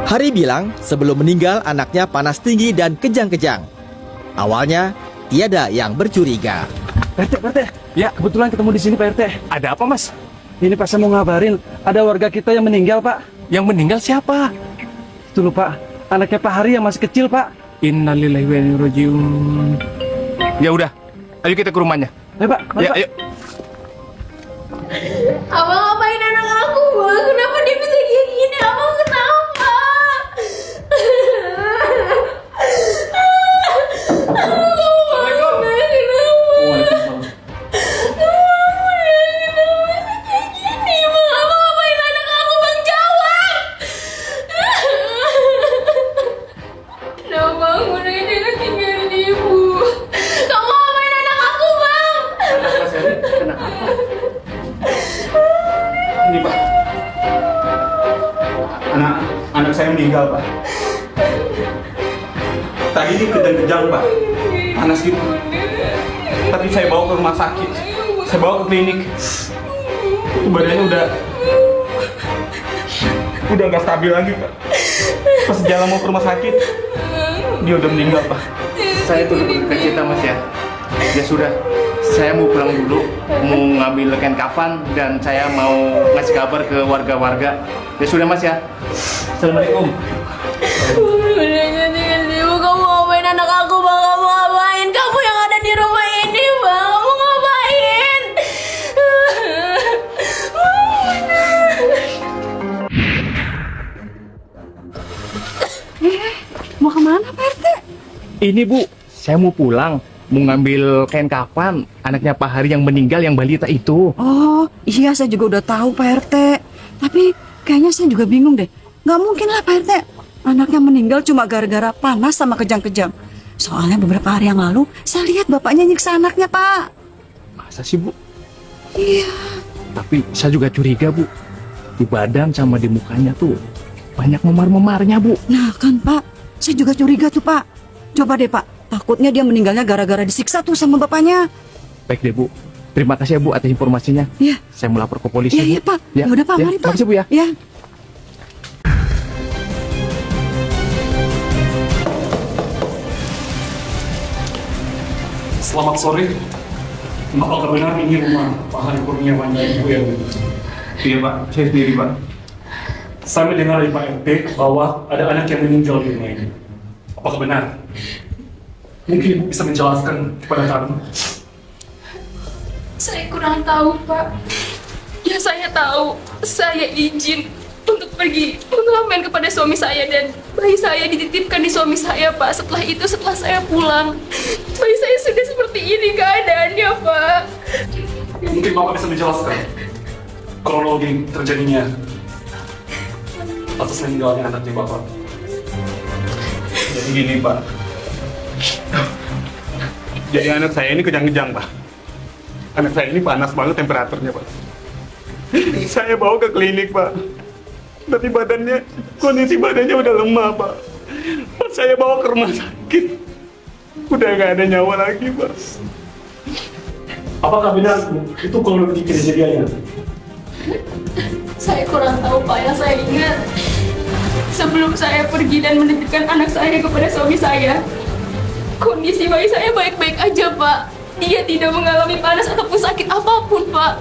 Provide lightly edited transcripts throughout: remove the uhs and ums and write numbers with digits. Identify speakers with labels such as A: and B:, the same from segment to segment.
A: Hari bilang sebelum meninggal anaknya panas tinggi dan kejang-kejang. Awalnya tiada yang bercuriga.
B: Pak RT. Ya, kebetulan ketemu di sini Pak RT.
C: Ada apa, Mas?
B: Ini Pak saya mau ngabarin, ada warga kita yang meninggal Pak.
C: Yang meninggal siapa?
B: Itu loh Pak, anaknya Pak Hari yang masih kecil Pak.
C: Innalillahi wa inna ilaihi rajiun. Ya udah, ayo kita ke rumahnya.
B: Ayo Pak, mari
C: Ya,
B: Pak.
C: ayo.
D: Abang ngapain anak aku, Bang? Kenapa dia bisa kayak gini? Abang kenapa?
E: Ini Pak, anak saya meninggal Pak. Tadi ini kejang-kejang Pak, panas gitu. Tapi saya bawa ke rumah sakit, saya bawa ke klinik. Itu badannya udah nggak stabil lagi Pak. Pas jalan mau ke rumah sakit, dia udah meninggal Pak.
C: Saya turut berduka cita, Mas ya. Ya sudah, saya mau pulang dulu, mau ngambil kain kafan dan saya mau ngasih kabar ke warga-warga. Ya sudah Mas ya. Assalamualaikum.
D: Kamu ngapain anak aku, Bang? Kamu ngapain? Kamu yang ada di rumah ini, Bang. Kamu ngapain?
F: Mau kemana Pak RT?
C: Ini Bu, saya mau pulang, mau ngambil kain kafan anaknya Pak Hari yang meninggal, yang balita itu.
F: Oh iya saya juga udah tahu Pak RT. Tapi kayaknya saya juga bingung deh. Nggak mungkin lah Pak RT, anaknya meninggal cuma gara-gara panas sama kejang-kejang. Soalnya beberapa hari yang lalu saya lihat bapaknya nyiksa anaknya Pak.
C: Masa sih Bu?
F: Iya.
C: Tapi saya juga curiga Bu, di badan sama di mukanya tuh banyak memar-memarnya Bu.
F: Nah kan Pak, saya juga curiga tuh Pak. Coba deh Pak, takutnya dia meninggalnya gara-gara disiksa tuh sama bapaknya.
C: Baik deh Bu, terima kasih ya Bu atas informasinya.
F: Iya.
C: Saya mau lapor ke polisi.
F: Iya
C: Bu.
F: iya Pak. Ya udah Pak, mari Pak.
C: Makasih Bu ya.
F: Ya.
G: Selamat sore. Apakah benar ini rumah Pak Hari Kurniawan Ibu yang
E: Iya Pak, saya sendiri Pak.
G: saya mendengar dari Pak RT bahwa ada anak yang meninggal di rumah ini. Apakah benar? Mungkin Ibu bisa menjelaskan kepada kami.
D: Saya kurang tahu, Pak. Ya saya tahu, saya izin untuk pergi mengamen kepada suami saya dan bayi saya dititipkan di suami saya, Pak. Setelah itu, setelah saya pulang, bayi saya sudah seperti ini keadaannya, Pak.
G: Mungkin Bapak bisa menjelaskan kronologi terjadinya atas meninggalnya anaknya Bapak.
E: Jadi gini Pak. Jadi anak saya ini kejang-kejang Pak. Anak saya ini panas banget temperaturnya Pak. Saya bawa ke klinik Pak. Tapi kondisi badannya udah lemah Pak. Pas saya bawa ke rumah sakit, udah gak ada nyawa lagi Pak.
G: Apakah benar itu kronologi kejadiannya?
D: Saya kurang tahu, Pak. Yang saya ingat, sebelum saya pergi dan menitipkan anak saya kepada suami saya, kondisi bayi saya baik-baik aja, Pak. Dia tidak mengalami panas ataupun sakit apapun, Pak.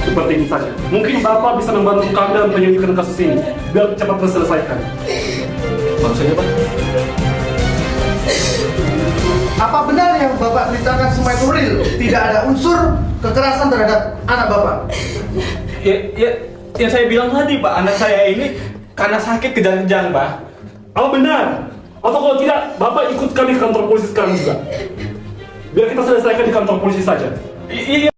G: Seperti ini saja. Mungkin Bapak bisa membantu kami dalam penyelidikan kasus ini biar cepat terselesaikan.
E: Maksudnya Pak?
H: Apa benar yang Bapak ceritakan semua itu real? Tidak ada unsur kekerasan terhadap anak Bapak?
E: Ya saya bilang tadi Pak, anak saya ini karena sakit kejang-kejang Pak.
G: Apa benar? Atau kalau tidak, Bapak ikut kami ke kantor polisi sekarang juga. Biar kita selesaikan di kantor polisi saja.
E: Iya.